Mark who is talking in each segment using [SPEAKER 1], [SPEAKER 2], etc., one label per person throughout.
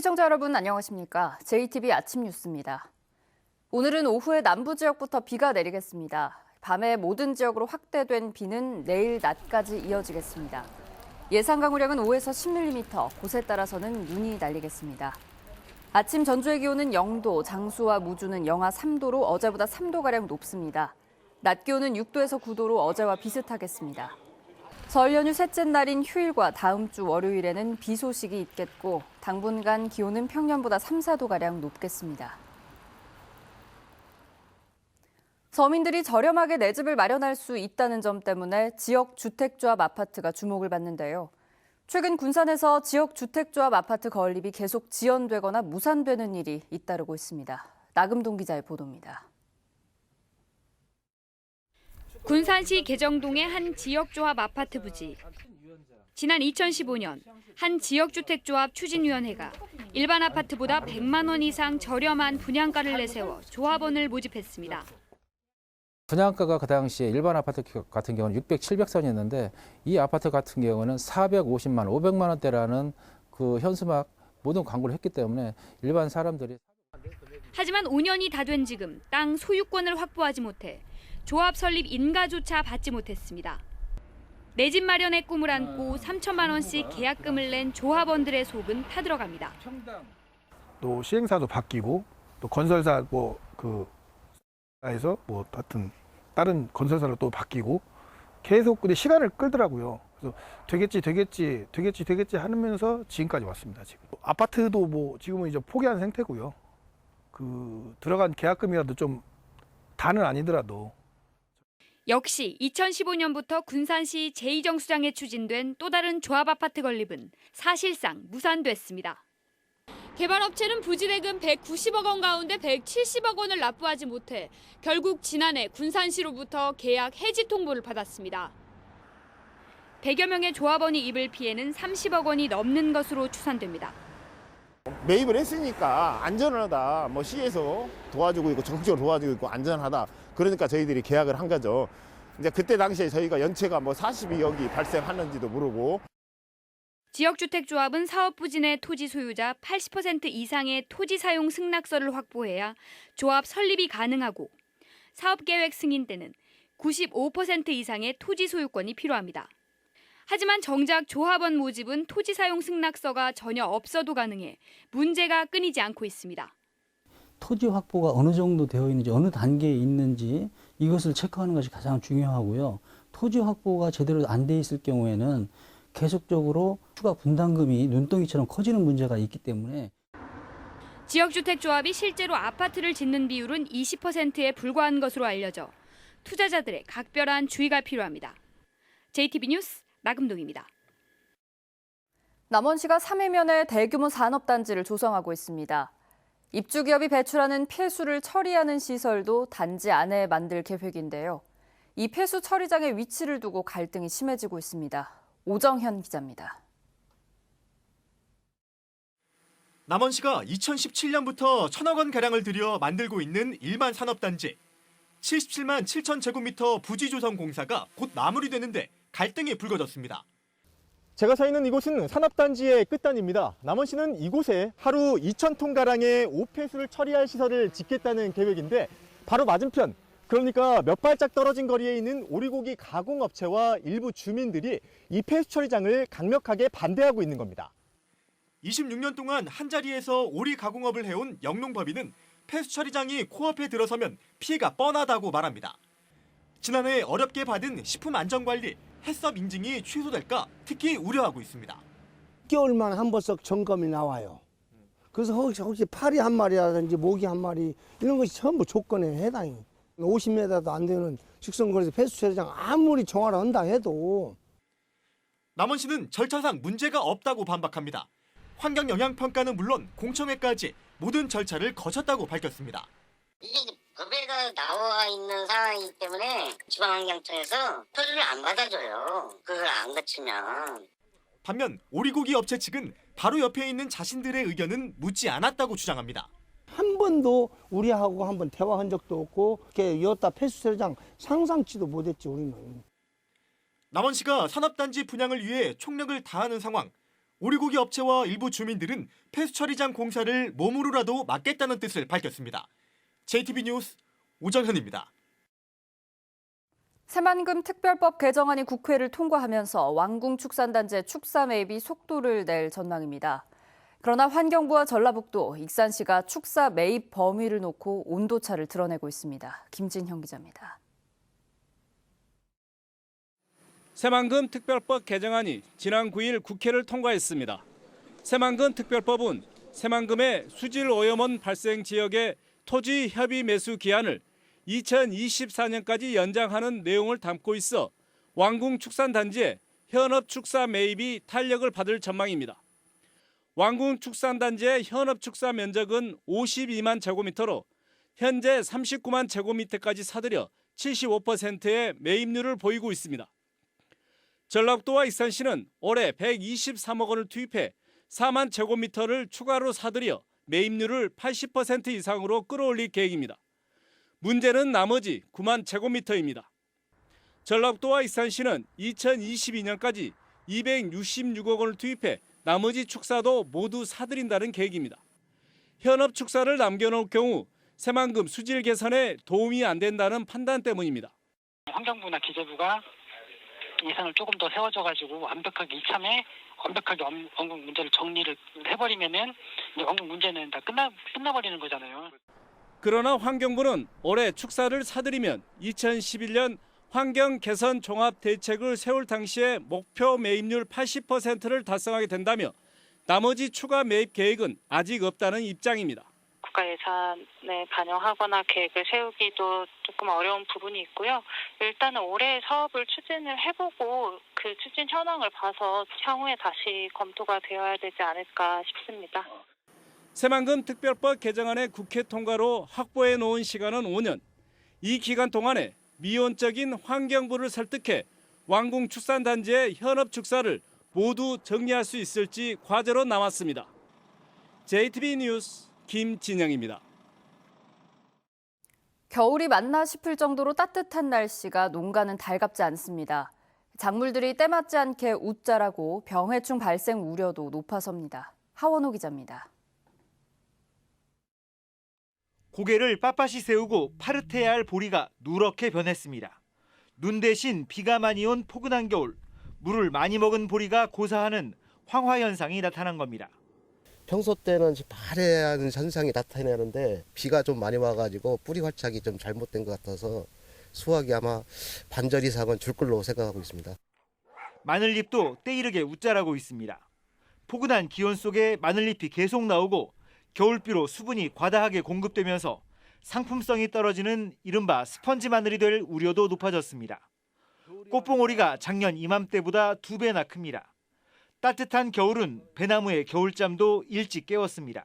[SPEAKER 1] 시청자 여러분 안녕하십니까? JTB 아침 뉴스입니다. 오늘은 오후에 남부 지역부터 비가 내리겠습니다. 밤에 모든 지역으로 확대된 비는 내일 낮까지 이어지겠습니다. 예상 강우량은 5에서 10mm, 곳에 따라서는 눈이 날리겠습니다. 아침 전주의 기온은 0도, 장수와 무주는 영하 3도로 어제보다 3도가량 높습니다. 낮 기온은 6도에서 9도로 어제와 비슷하겠습니다. 설 연휴 셋째 날인 휴일과 다음 주 월요일에는 비 소식이 있겠고 당분간 기온은 평년보다 3, 4도가량 높겠습니다. 서민들이 저렴하게 내 집을 마련할 수 있다는 점 때문에 지역 주택조합 아파트가 주목을 받는데요. 최근 군산에서 지역 주택조합 아파트 건립이 계속 지연되거나 무산되는 일이 잇따르고 있습니다. 나금동 기자의 보도입니다.
[SPEAKER 2] 군산시 계정동의 한 지역조합 아파트 부지. 지난 2015년 한 지역주택조합 추진위원회가 일반 아파트보다 100만 원 이상 저렴한 분양가를 내세워 조합원을 모집했습니다.
[SPEAKER 3] 분양가가 그 당시에 일반 아파트 같은 경우는 600, 700선이었는데 이 아파트 같은 경우는 450만, 500만 원대라는 그 현수막 모든 광고를 했기 때문에 일반 사람들이.
[SPEAKER 2] 하지만 5년이 다 된 지금 땅 소유권을 확보하지 못해 조합 설립 인가조차 받지 못했습니다. 내 집 마련의 꿈을 안고 3천만 원씩 계약금을 낸 조합원들의 속은 타들어갑니다.
[SPEAKER 4] 또 시행사도 바뀌고 또 건설사 에서 하여튼 다른 건설사로 또 바뀌고 계속 근데 시간을 끌더라고요. 그래서 되겠지 하면서 지금까지 왔습니다. 지금 아파트도 지금은 이제 포기한 상태고요. 그 들어간 계약금이라도 좀 다는 아니더라도.
[SPEAKER 2] 역시 2015년부터 군산시 제2정수장에 추진된 또 다른 조합 아파트 건립은 사실상 무산됐습니다. 개발업체는 부지대금 190억 원 가운데 170억 원을 납부하지 못해 결국 지난해 군산시로부터 계약 해지 통보를 받았습니다. 100여 명의 조합원이 입을 피해는 30억 원이 넘는 것으로 추산됩니다.
[SPEAKER 5] 매입을 했으니까 안전하다, 시에서 도와주고 있고 정책적으로 도와주고 있고 안전하다. 그러니까 저희들이 계약을 한 거죠. 이제 그때 당시에 저희가 연체가 42억이 발생하는지도 모르고.
[SPEAKER 2] 지역주택조합은 사업 부지 내 토지 소유자 80% 이상의 토지 사용 승낙서를 확보해야 조합 설립이 가능하고 사업계획 승인 때는 95% 이상의 토지 소유권이 필요합니다. 하지만 정작 조합원 모집은 토지 사용 승낙서가 전혀 없어도 가능해 문제가 끊이지 않고 있습니다.
[SPEAKER 6] 토지 확보가 어느 정도 되어 있는지, 어느 단계에 있는지 이것을 체크하는 것이 가장 중요하고요. 토지 확보가 제대로 안 돼 있을 경우에는 계속적으로 추가 분담금이 눈덩이처럼 커지는 문제가 있기 때문에.
[SPEAKER 2] 지역주택조합이 실제로 아파트를 짓는 비율은 20%에 불과한 것으로 알려져 투자자들의 각별한 주의가 필요합니다. JTB 뉴스 나금동입니다.
[SPEAKER 1] 남원시가 3해면에 대규모 산업단지를 조성하고 있습니다. 입주기업이 배출하는 폐수를 처리하는 시설도 단지 안에 만들 계획인데요. 이 폐수 처리장의 위치를 두고 갈등이 심해지고 있습니다. 오정현 기자입니다.
[SPEAKER 7] 남원시가 2017년부터 1,000억 원가량을 들여 만들고 있는 일반 산업단지. 77만 7천 제곱미터 부지 조성 공사가 곧 마무리되는데 갈등이 불거졌습니다.
[SPEAKER 8] 제가 서 있는 이곳은 산업단지의 끝단입니다. 남원시는 이곳에 하루 2,000톤가량의 오폐수를 처리할 시설을 짓겠다는 계획인데 바로 맞은편, 그러니까 몇 발짝 떨어진 거리에 있는 오리고기 가공업체와 일부 주민들이 이 폐수 처리장을 강력하게 반대하고 있는 겁니다.
[SPEAKER 7] 26년 동안 한자리에서 오리 가공업을 해온 영농법인은 폐수 처리장이 코앞에 들어서면 피해가 뻔하다고 말합니다. 지난해 어렵게 받은 식품안전관리, 해썹 인증이 취소될까 특히 우려하고 있습니다.
[SPEAKER 9] 6개월만 한 번씩 점검이 나와요. 그래서 혹시 파리 한 마리라든지 모기 한 마리 이런 것이 전부 조건에 해당이. 50m도 안 되는 직선거리에서 폐수 처리장 아무리 정화를 한다 해도.
[SPEAKER 7] 남원시는 절차상 문제가 없다고 반박합니다. 환경영향평가는 물론 공청회까지 모든 절차를 거쳤다고 밝혔습니다.
[SPEAKER 10] 이게 법에가 나와 있는 상황이기 때문에 지방환경청에서 표준을 안 받아줘요. 그걸 안 거치면.
[SPEAKER 7] 반면 오리고기 업체 측은 바로 옆에 있는 자신들의 의견은 묻지 않았다고 주장합니다.
[SPEAKER 9] 한 번도 우리하고 한번 대화한 적도 없고 이렇게 여타 폐수 처리장 상상치도 못했지 우리는.
[SPEAKER 7] 남원시가 산업단지 분양을 위해 총력을 다하는 상황. 오리고기 업체와 일부 주민들은 폐수 처리장 공사를 몸으로라도 막겠다는 뜻을 밝혔습니다. JTB 뉴스 오정현입니다.
[SPEAKER 1] 새만금 특별법 개정안이 국회를 통과하면서 왕궁축산단지의 축사 매입이 속도를 낼 전망입니다. 그러나 환경부와 전라북도, 익산시가 축사 매입 범위를 놓고 온도차를 드러내고 있습니다. 김진형 기자입니다.
[SPEAKER 11] 새만금 특별법 개정안이 지난 9일 국회를 통과했습니다. 새만금 특별법은 새만금의 수질 오염원 발생 지역의 토지 협의 매수 기한을 2024년까지 연장하는 내용을 담고 있어 왕궁축산단지의 현업축사 매입이 탄력을 받을 전망입니다. 왕궁축산단지의 현업축사 면적은 52만 제곱미터로 현재 39만 제곱미터까지 사들여 75%의 매입률을 보이고 있습니다. 전라북도와 익산시는 올해 123억 원을 투입해 4만 제곱미터를 추가로 사들여 매입률을 80% 이상으로 끌어올릴 계획입니다. 문제는 나머지 9만 제곱미터입니다. 전라북도와 익산시는 2022년까지 266억 원을 투입해 나머지 축사도 모두 사들인다는 계획입니다. 현업 축사를 남겨놓을 경우 새만금 수질 개선에 도움이 안 된다는 판단 때문입니다.
[SPEAKER 12] 환경부나 기재부가 예산을 조금 더 세워줘가지고 완벽하게 이참에 완벽하게 원국 문제를 정리를 해버리면은 이제 원국 문제는 다 끝나버리는 거잖아요.
[SPEAKER 11] 그러나 환경부는 올해 축사를 사들이면 2011년 환경 개선 종합 대책을 세울 당시에 목표 매입률 80%를 달성하게 된다며 나머지 추가 매입 계획은 아직 없다는 입장입니다.
[SPEAKER 13] 국가 예산에 반영하거나 계획을 세우기도 조금 어려운 부분이 있고요. 일단은 올해 사업을 추진을 해보고 그 추진 현황을 봐서 향후에 다시 검토가 되어야 되지 않을까 싶습니다.
[SPEAKER 11] 새만금 특별법 개정안의 국회 통과로 확보해 놓은 시간은 5년. 이 기간 동안에 미온적인 환경부를 설득해 왕궁축산단지의 현업축사를 모두 정리할 수 있을지 과제로 남았습니다. JTB 뉴스 김진영입니다.
[SPEAKER 1] 겨울이 맞나 싶을 정도로 따뜻한 날씨가 농가는 달갑지 않습니다. 작물들이 때맞지 않게 웃자라고 병해충 발생 우려도 높아섭니다. 하원호 기자입니다.
[SPEAKER 14] 고개를 빳빳이 세우고 파릇해야 할 보리가 누렇게 변했습니다. 눈 대신 비가 많이 온 포근한 겨울, 물을 많이 먹은 보리가 고사하는 황화 현상이 나타난 겁니다.
[SPEAKER 15] 평소 때는 파래야 하는 현상이 나타나는데 비가 좀 많이 와가지고 뿌리 활착이 좀 잘못된 것 같아서 수확이 아마 반절 이상은 줄 걸로 생각하고 있습니다.
[SPEAKER 14] 마늘잎도 때이르게 웃자라고 있습니다. 포근한 기온 속에 마늘잎이 계속 나오고 겨울비로 수분이 과다하게 공급되면서 상품성이 떨어지는 이른바 스펀지 마늘이 될 우려도 높아졌습니다. 꽃봉오리가 작년 이맘때보다 2배나 큽니다. 따뜻한 겨울은 배나무의 겨울잠도 일찍 깨웠습니다.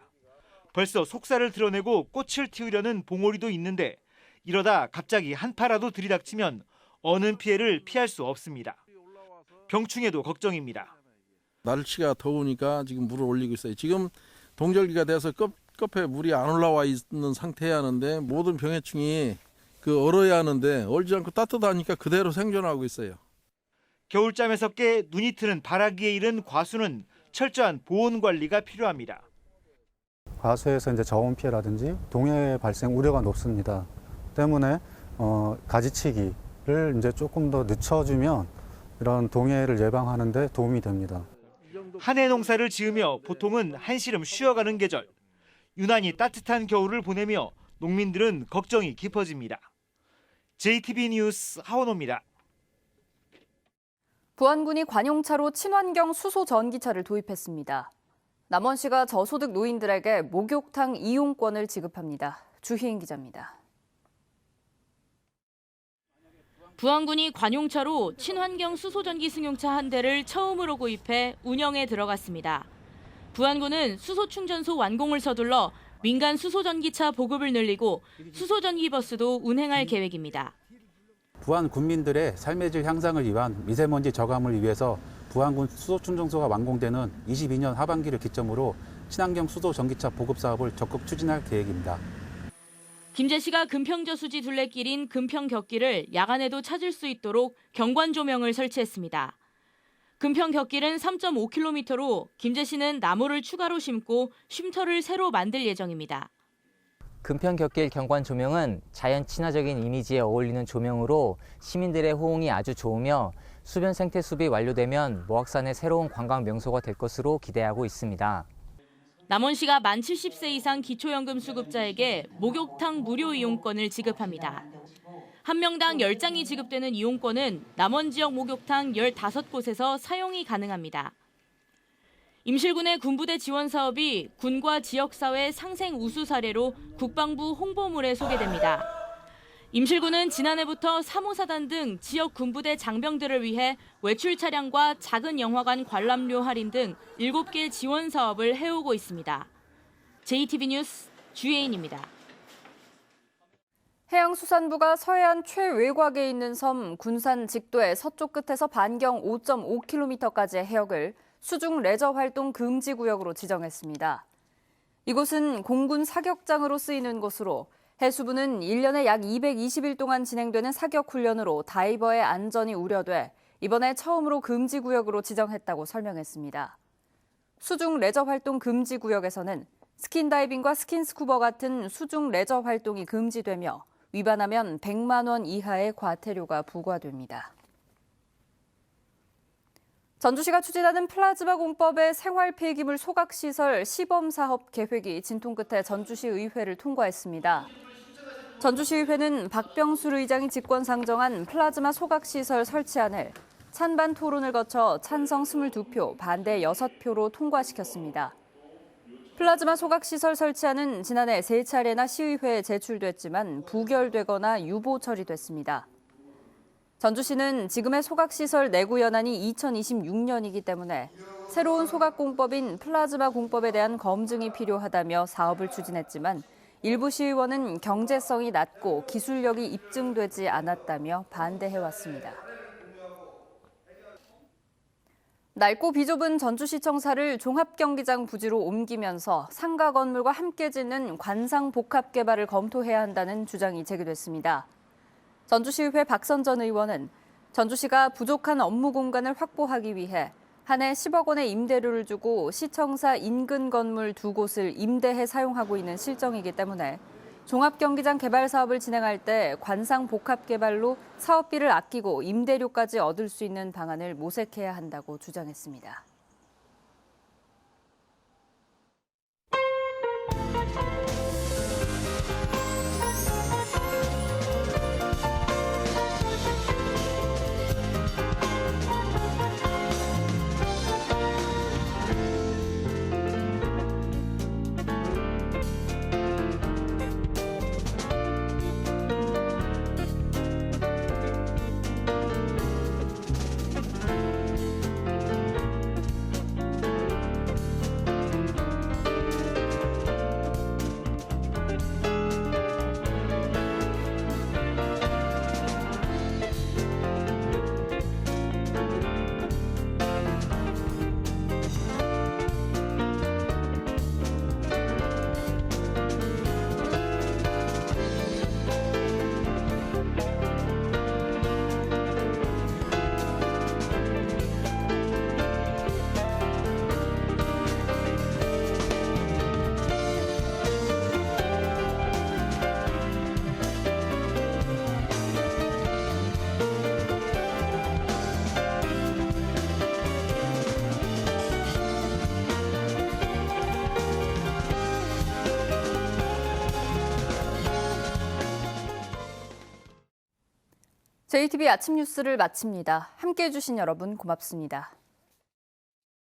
[SPEAKER 14] 벌써 속살을 드러내고 꽃을 틔우려는 봉오리도 있는데 이러다 갑자기 한파라도 들이닥치면 어느 피해를 피할 수 없습니다. 병충해도 걱정입니다.
[SPEAKER 16] 날씨가 더우니까 지금 물을 올리고 있어요. 지금 동절기가 돼서 끝에 물이 안 올라와 있는 상태였는데 모든 병해충이 얼어야 하는데 얼지 않고 따뜻하니까 그대로 생존하고 있어요.
[SPEAKER 14] 겨울잠에서 깨 눈이 트는 바라기에 이른 과수는 철저한 보온 관리가 필요합니다.
[SPEAKER 17] 과수에서 이제 저온 피해라든지 동해 발생 우려가 높습니다. 때문에 가지치기를 이제 조금 더 늦춰주면 이런 동해를 예방하는 데 도움이 됩니다.
[SPEAKER 14] 한 해 농사를 지으며 보통은 한시름 쉬어가는 계절. 유난히 따뜻한 겨울을 보내며 농민들은 걱정이 깊어집니다. JTB 뉴스 하원호입니다.
[SPEAKER 1] 부안군이 관용차로 친환경 수소 전기차를 도입했습니다. 남원시가 저소득 노인들에게 목욕탕 이용권을 지급합니다. 주희인 기자입니다.
[SPEAKER 18] 부안군이 관용차로 친환경 수소전기 승용차 한 대를 처음으로 구입해 운영에 들어갔습니다. 부안군은 수소충전소 완공을 서둘러 민간 수소전기차 보급을 늘리고 수소전기버스도 운행할 계획입니다.
[SPEAKER 19] 부안 군민들의 삶의 질 향상을 위한 미세먼지 저감을 위해서 부안군 수소충전소가 완공되는 22년 하반기를 기점으로 친환경 수소전기차 보급 사업을 적극 추진할 계획입니다.
[SPEAKER 18] 김제시가 금평저수지 둘레길인 금평 곁길을 야간에도 찾을 수 있도록 경관 조명을 설치했습니다. 금평 곁길은 3.5km로 김제시는 나무를 추가로 심고 쉼터를 새로 만들 예정입니다.
[SPEAKER 20] 금평 곁길 경관 조명은 자연 친화적인 이미지에 어울리는 조명으로 시민들의 호응이 아주 좋으며 수변 생태 숲이 완료되면 모악산의 새로운 관광 명소가 될 것으로 기대하고 있습니다.
[SPEAKER 18] 남원시가 만 70세 이상 기초연금 수급자에게 목욕탕 무료 이용권을 지급합니다. 한 명당 10장이 지급되는 이용권은 남원 지역 목욕탕 15곳에서 사용이 가능합니다. 임실군의 군부대 지원 사업이 군과 지역사회 상생 우수 사례로 국방부 홍보물에 소개됩니다. 임실군은 지난해부터 3호사단 등 지역 군부대 장병들을 위해 외출 차량과 작은 영화관 관람료 할인 등 7개 지원 사업을 해오고 있습니다. JTB 뉴스 주예인입니다.
[SPEAKER 1] 해양수산부가 서해안 최외곽에 있는 섬 군산 직도의 서쪽 끝에서 반경 5.5km까지의 해역을 수중 레저 활동 금지 구역으로 지정했습니다. 이곳은 공군 사격장으로 쓰이는 곳으로 해수부는 1년에 약 220일 동안 진행되는 사격 훈련으로 다이버의 안전이 우려돼 이번에 처음으로 금지 구역으로 지정했다고 설명했습니다. 수중 레저 활동 금지 구역에서는 스킨다이빙과 스킨스쿠버 같은 수중 레저 활동이 금지되며 위반하면 100만 원 이하의 과태료가 부과됩니다. 전주시가 추진하는 플라즈마 공법의 생활 폐기물 소각시설 시범사업 계획이 진통 끝에 전주시 의회를 통과했습니다. 전주시의회는 박병술 의장이 직권상정한 플라즈마 소각시설 설치안을 찬반 토론을 거쳐 찬성 22표, 반대 6표로 통과시켰습니다. 플라즈마 소각시설 설치안은 지난해 3차례나 시의회에 제출됐지만 부결되거나 유보 처리됐습니다. 전주시는 지금의 소각시설 내구 연한이 2026년이기 때문에 새로운 소각공법인 플라즈마 공법에 대한 검증이 필요하다며 사업을 추진했지만 일부 시의원은 경제성이 낮고 기술력이 입증되지 않았다며 반대해왔습니다. 넓고 비좁은 전주시청사를 종합경기장 부지로 옮기면서 상가 건물과 함께 짓는 관상 복합 개발을 검토해야 한다는 주장이 제기됐습니다. 전주시의회 박선전 의원은 전주시가 부족한 업무 공간을 확보하기 위해 한 해 10억 원의 임대료를 주고 시청사 인근 건물 2곳을 임대해 사용하고 있는 실정이기 때문에 종합경기장 개발 사업을 진행할 때 관상 복합 개발로 사업비를 아끼고 임대료까지 얻을 수 있는 방안을 모색해야 한다고 주장했습니다. JTB 아침 뉴스를 마칩니다. 함께해 주신 여러분 고맙습니다.